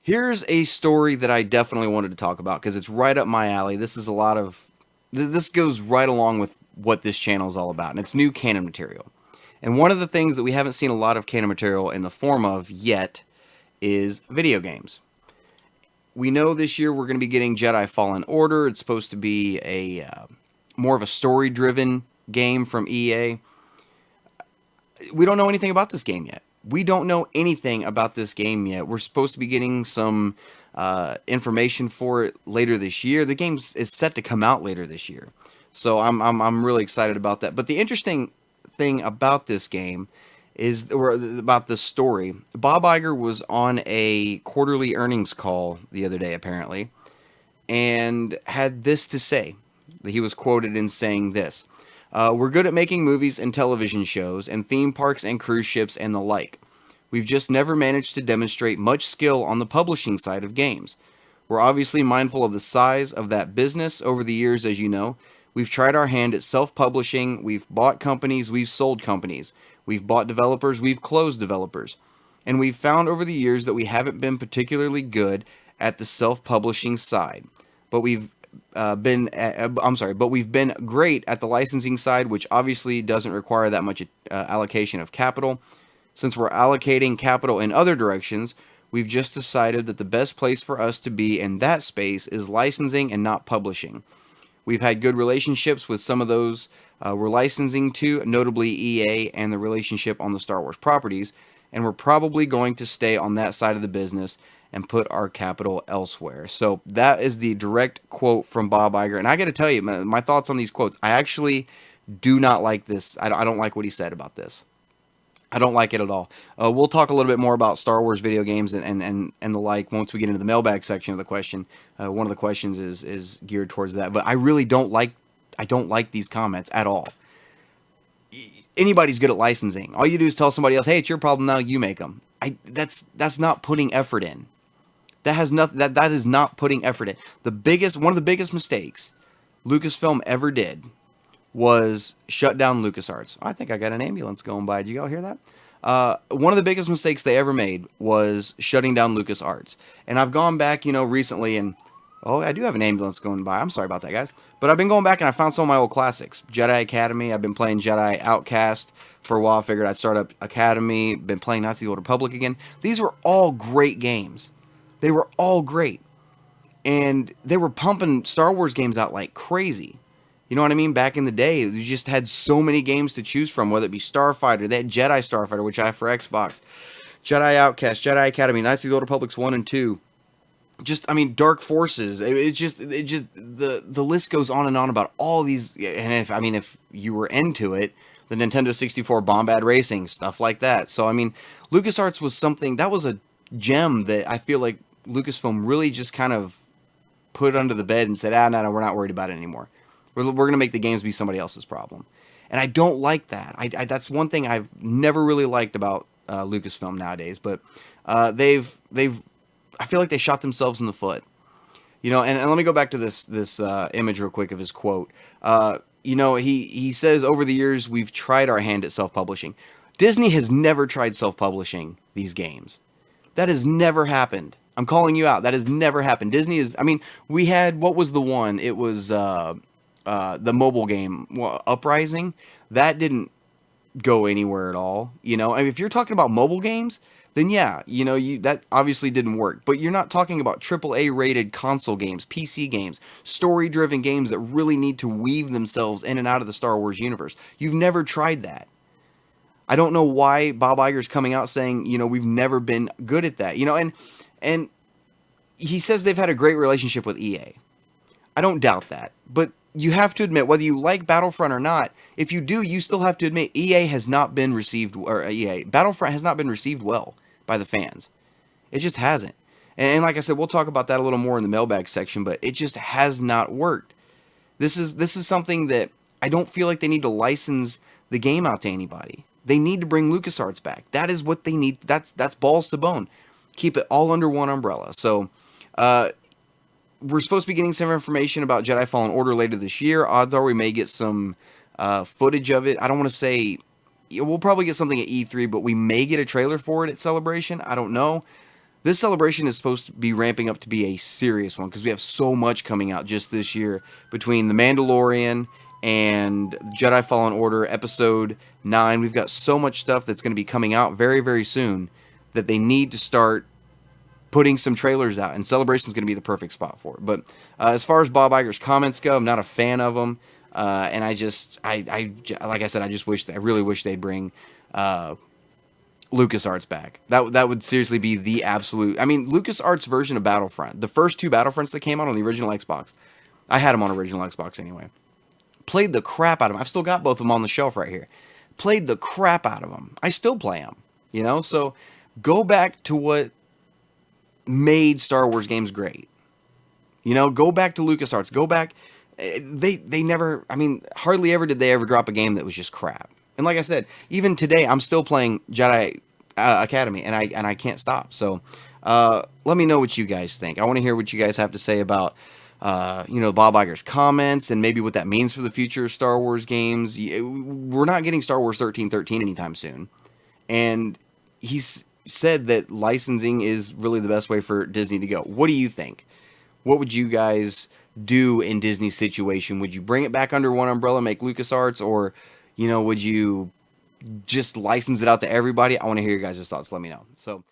Here's a story that I definitely wanted to talk about because it's right up my alley. This is a lot of this goes right along with what this channel is all about, and it's new Canon material. And one of the things that we haven't seen a lot of Canon material in the form of yet is video games. We know this year we're going to be getting Jedi Fallen Order. It's supposed to be a more of a story-driven game from EA. We don't know anything about this game yet. We don't know anything about this game yet. We're supposed to be getting some information for it later this year. The game is set to come out later this year, so I'm really excited about that. But the interesting thing about this game is, or about the story, Bob Iger was on a quarterly earnings call the other day, apparently, and had this to say. He was quoted in saying this: "We're good at making movies and television shows and theme parks and cruise ships and the like. We've just never managed to demonstrate much skill on the publishing side of games. We're obviously mindful of the size of that business over the years, as you know. We've tried our hand at self-publishing, we've bought companies, we've sold companies, we've bought developers, we've closed developers. And we've found over the years that we haven't been particularly good at the self-publishing side. But we've been great at the licensing side, which obviously doesn't require that much allocation of capital. Since we're allocating capital in other directions, we've just decided that the best place for us to be in that space is licensing and not publishing. We've had good relationships with some of those we're licensing to, notably EA and the relationship on the Star Wars properties, and we're probably going to stay on that side of the business and put our capital elsewhere." So that is the direct quote from Bob Iger. And I got to tell you, my thoughts on these quotes. I actually do not like this. I don't like what he said about this. I don't like it at all. We'll talk a little bit more about Star Wars video games and the like once we get into the mailbag section of the question. One of the questions is geared towards that. But I really don't like these comments at all. Anybody's good at licensing. All you do is tell somebody else, "Hey, it's your problem now. You make them." That's not putting effort in. That is not putting effort in. One of the biggest mistakes Lucasfilm ever did was shut down LucasArts. I think I got an ambulance going by. Did you all hear that? One of the biggest mistakes they ever made was shutting down LucasArts. And I've gone back, recently, and oh, I do have an ambulance going by. I'm sorry about that, guys. But I've been going back and I found some of my old classics. Jedi Academy. I've been playing Jedi Outcast for a while. Figured I'd start up Academy. Been playing Knights of the Old Republic again. These were all great games. They were all great. And they were pumping Star Wars games out like crazy. You know what I mean? Back in the day, you just had so many games to choose from, whether it be Starfighter, they had Jedi Starfighter, which I have for Xbox, Jedi Outcast, Jedi Academy, Knights of the Old Republics 1 and 2. Dark Forces. The list goes on and on about all these. And if you were into it, the Nintendo 64 Bombad Racing, stuff like that. So, LucasArts was something, that was a gem that I feel like Lucasfilm really just kind of put under the bed and said, no, we're not worried about it anymore. We're going to make the games be somebody else's problem. And I don't like that. That's one thing I've never really liked about Lucasfilm nowadays. But I feel like they shot themselves in the foot. And let me go back to this image real quick of his quote. He says, "Over the years, we've tried our hand at self-publishing." Disney has never tried self-publishing these games. That has never happened. I'm calling you out. That has never happened. Disney is, we had, what was the one? It was the mobile game, Uprising. That didn't go anywhere at all. If you're talking about mobile games, then yeah, that obviously didn't work. But you're not talking about AAA rated console games, PC games, story-driven games that really need to weave themselves in and out of the Star Wars universe. You've never tried that. I don't know why Bob Iger's coming out saying, we've never been good at that. And he says they've had a great relationship with EA. I don't doubt that. But you have to admit, whether you like Battlefront or not, if you do, you still have to admit Battlefront has not been received well by the fans. It just hasn't. And like I said, we'll talk about that a little more in the mailbag section, but it just has not worked. This is something that I don't feel like they need to license the game out to anybody. They need to bring LucasArts back. That is what they need. That's balls to bone. Keep it all under one umbrella. So, we're supposed to be getting some information about Jedi Fallen Order later this year. Odds are we may get some footage of it. I don't want to say... We'll probably get something at E3, but we may get a trailer for it at Celebration. I don't know. This celebration is supposed to be ramping up to be a serious one because we have so much coming out just this year between The Mandalorian and Jedi Fallen Order Episode 9. We've got so much stuff that's going to be coming out very, very soon that they need to start putting some trailers out, and Celebration is going to be the perfect spot for it. But as far as Bob Iger's comments go, I'm not a fan of them, and like I said, I really wish they'd bring LucasArts back. That would seriously be the absolute. I mean, LucasArts version of Battlefront, the first two Battlefronts that came out on the original Xbox, I had them on original Xbox anyway. Played the crap out of them. I've still got both of them on the shelf right here. Played the crap out of them. I still play them. So go back to what made Star Wars games great. Go back to LucasArts. Go back. They never. I mean, hardly ever did they ever drop a game that was just crap. And like I said, even today, I'm still playing Jedi Academy, and I can't stop. So, let me know what you guys think. I want to hear what you guys have to say about, Bob Iger's comments and maybe what that means for the future of Star Wars games. We're not getting Star Wars 1313 anytime soon, and he's said that licensing is really the best way for Disney to go. What do you think? What would you guys do in Disney's situation? Would you bring it back under one umbrella, make LucasArts, or would you just license it out to everybody? I want to hear your guys' thoughts. Let me know. So